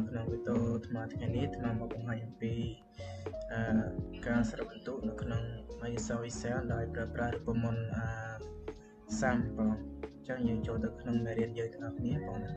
នៅក្នុងវីដេអូថ្មថ្ងៃនេះថ្មមកបង្ហាញអំពីការស្រុកបន្ទុកនៅក្នុង Microsoft Excel ដោយប្រើប្រាស់រូបមន្តSUM បងអញ្ចឹងយើងចូលទៅក្នុងមេរៀនយើងទាំងអស់គ្នាបងណា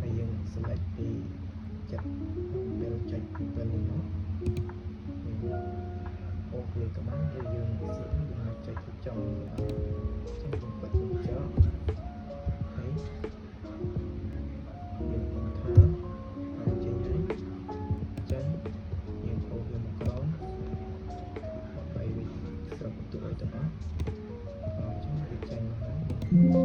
Hãy subscribe cho kênh Ghiền Mì Gõ để không bỏ lỡ những video hấp dẫn